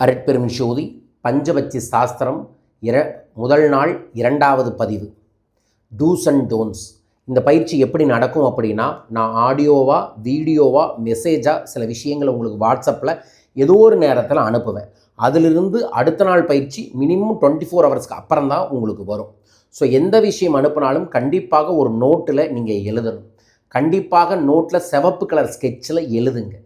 அருட்பெரும் ஜோதி பஞ்சபட்சி சாஸ்திரம் முதல் நாள் 2வது பதிவு டூஸ் அண்ட் டோன்ஸ். இந்த பயிற்சி எப்படி நடக்கும் அப்படின்னா, நான் ஆடியோவா வீடியோவா மெசேஜாக சில விஷயங்களை உங்களுக்கு வாட்ஸ்அப்பில் ஏதோ ஒரு நேரத்தில் அனுப்புவேன். அதிலிருந்து அடுத்த நாள் பயிற்சி மினிமம் 24 ஹவர்ஸ்க்கு அப்புறம் தான் உங்களுக்கு வரும். ஸோ எந்த விஷயம் அனுப்பினாலும் கண்டிப்பாக ஒரு நோட்டில் நீங்கள் எழுதணும். கண்டிப்பாக நோட்டில் சிவப்பு கலர் ஸ்கெட்சில் எழுதுங்க.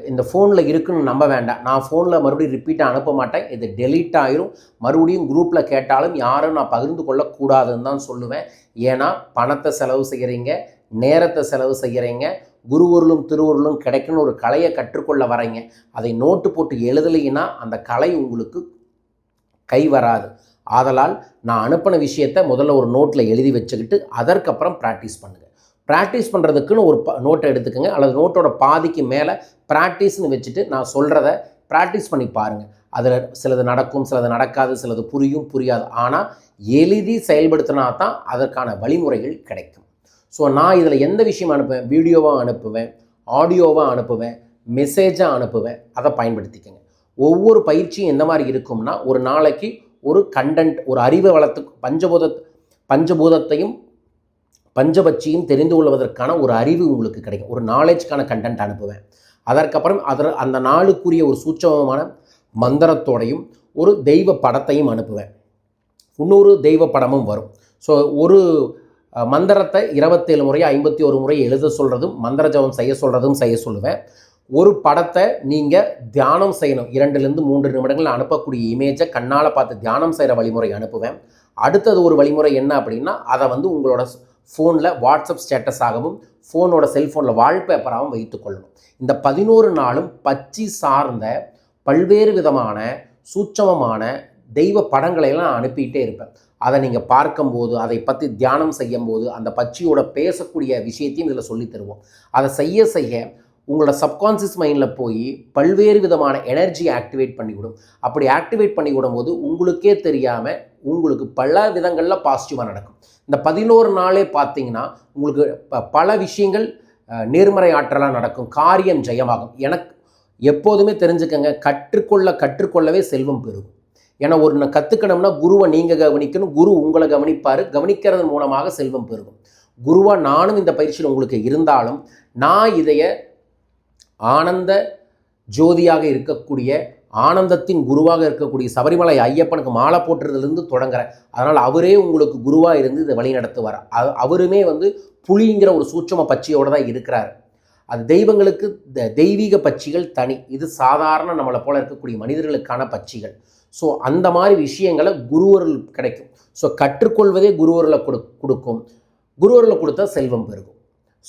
இந்த ஃபோனில் இருக்குன்னு நம்ப வேண்டாம். நான் ஃபோனில் மறுபடியும் ரிப்பீட்டாக அனுப்ப மாட்டேன். இது டெலீட் ஆகிரும். மறுபடியும் குரூப்பில் கேட்டாலும் யாரும் நான் பகிர்ந்து கொள்ளக்கூடாதுன்னு தான் சொல்லுவேன். ஏன்னா பணத்தை செலவு செய்கிறீங்க, நேரத்தை செலவு செய்கிறீங்க, குருவருளும் திருவருளும் கிடைக்குன்னு ஒரு கலையை கற்றுக்கொள்ள வரீங்க. அதை நோட்டு போட்டு எழுதலைன்னா அந்த கலை உங்களுக்கு கை வராது. ஆதலால் நான் அனுப்பின விஷயத்தை முதல்ல ஒரு நோட்டில் எழுதி வச்சுக்கிட்டு அதற்கப்புறம் ப்ராக்டிஸ் பண்ணுங்கள். ப்ராக்டிஸ் பண்ணுறதுக்குன்னு ஒரு நோட்டை எடுத்துக்கோங்க, அல்லது நோட்டோட பாதிக்கு மேலே ப்ராக்டிஸ்னு வச்சுட்டு நான் சொல்கிறத ப்ராக்டிஸ் பண்ணி பாருங்கள். அதில் சிலது நடக்கும், சிலது நடக்காது, சிலது புரியும் புரியாது. ஆனால் எழுதி செயல்படுத்தினா தான் அதற்கான வழிமுறைகள் கிடைக்கும். ஸோ நான் இதில் எந்த விஷயம் அனுப்புவேன், வீடியோவாக அனுப்புவேன், ஆடியோவாக அனுப்புவேன், மெசேஜாக அனுப்புவேன். அதை பயன்படுத்திக்கங்க. ஒவ்வொரு பயிற்சியும் எந்த மாதிரி இருக்கும்னா, ஒரு நாளைக்கு ஒரு கண்டென்ட், ஒரு அறிவை வளர்த்து பஞ்சபூதத்தையும் பஞ்சபட்சியும் தெரிந்து கொள்வதற்கான ஒரு அறிவு உங்களுக்கு கிடைக்கும். ஒரு நாலேஜ்க்கான கண்டென்ட் அனுப்புவேன். அதற்கப்புறம் அந்த நாளுக்குரிய ஒரு சூட்சமமான மந்திரத்தோடையும் ஒரு தெய்வ படத்தையும் அனுப்புவேன். இன்னொரு தெய்வ படமும் வரும். ஸோ ஒரு மந்திரத்தை 27 முறை 51 முறை எழுத சொல்கிறதும் மந்திர ஜபம் செய்ய சொல்லுவேன். ஒரு படத்தை நீங்கள் தியானம் செய்யணும். 2லேருந்து 3 நிமிடங்கள் அனுப்பக்கூடிய இமேஜை கண்ணால் பார்த்து தியானம் செய்கிற வழிமுறை அனுப்புவேன். அடுத்தது ஒரு வழிமுறை என்ன அப்படின்னா, அதை உங்களோட ஃபோனில் வாட்ஸ்அப் ஸ்டேட்டஸாகவும் ஃபோனோட செல்ஃபோனில் வால்பேப்பராகவும் வைத்துக்கொள்ளணும். இந்த 11 நாளும் பச்சி சார்ந்த பல்வேறு விதமான சூட்சமமான தெய்வ படங்களையெல்லாம் நான் அனுப்பிகிட்டே இருப்பேன். அதை நீங்கள் பார்க்கும்போது, அதை பற்றி தியானம் செய்யும்போது அந்த பச்சியோட பேசக்கூடிய விஷயத்தையும் இதில் சொல்லி தருவோம். அதை செய்ய உங்களோட சப்கான்சியஸ் மைண்டில் போய் பல்வேறு விதமான எனர்ஜியை ஆக்டிவேட் பண்ணிவிடும். அப்படி ஆக்டிவேட் பண்ணிவிடும் போது உங்களுக்கே தெரியாமல் உங்களுக்கு பல விதங்களில் பாசிட்டிவாக நடக்கும். இந்த 11 நாளே பார்த்தீங்கன்னா உங்களுக்கு பல விஷயங்கள் நேர்மறை ஆற்றலாக நடக்கும். காரியம் ஜெயமாகும். எனக்கு எப்போதுமே தெரிஞ்சுக்கங்க, கற்றுக்கொள்ளவே செல்வம் பெருகும். ஏன்னா ஒரு கற்றுக்கணும்னா குருவை நீங்கள் கவனிக்கணும், குரு உங்களை கவனிப்பார். கவனிக்கிறதன் மூலமாக செல்வம் பெருகும். குருவாக நானும் இந்த பயிற்சியில் உங்களுக்கு இருந்தாலும், நான் இதைய ஆனந்த ஜோதியாக இருக்கக்கூடிய, ஆனந்தத்தின் குருவாக இருக்கக்கூடிய சபரிமலை ஐயப்பனுக்கு மாலை போட்டுறதுலேருந்து தொடங்குறேன். அதனால் அவரே உங்களுக்கு குருவாக இருந்து இதை வழி நடத்துவார். அவருமே புலிங்கிற ஒரு சூட்சம பட்சியோடு தான் இருக்கிறார். அது தெய்வங்களுக்கு தெய்வீக பட்சிகள் தனி, இது சாதாரண நம்மளை போல இருக்கக்கூடிய மனிதர்களுக்கான பட்சிகள். ஸோ அந்த மாதிரி விஷயங்களை குருவருள் கிடைக்கும். ஸோ கற்றுக்கொள்வதே குருவருளை கொடுக்கும். குருவருளை கொடுத்தா செல்வம் பெருகும்.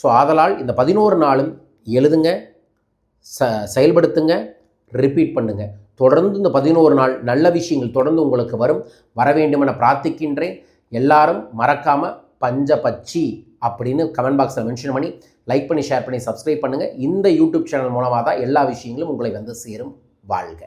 ஸோ ஆதலால் இந்த 11 நாளும் எழுதுங்க, செயல்படுத்துங்க, ரிப்பீட் பண்ணுங்க. தொடர்ந்து இந்த 11 நாள் நல்ல விஷயங்கள் தொடர்ந்து உங்களுக்கு வர வேண்டும் என பிரார்த்திக்கின்றேன். எல்லாரும் மறக்காமல் பஞ்சபட்சி அப்படின்னு கமெண்ட் பாக்ஸில் மென்ஷன் பண்ணி லைக் பண்ணி ஷேர் பண்ணி சப்ஸ்கிரைப் பண்ணுங்கள். இந்த யூடியூப் சேனல் மூலமாக தான் எல்லா விஷயங்களும் உங்களை சேரும். வாழ்க.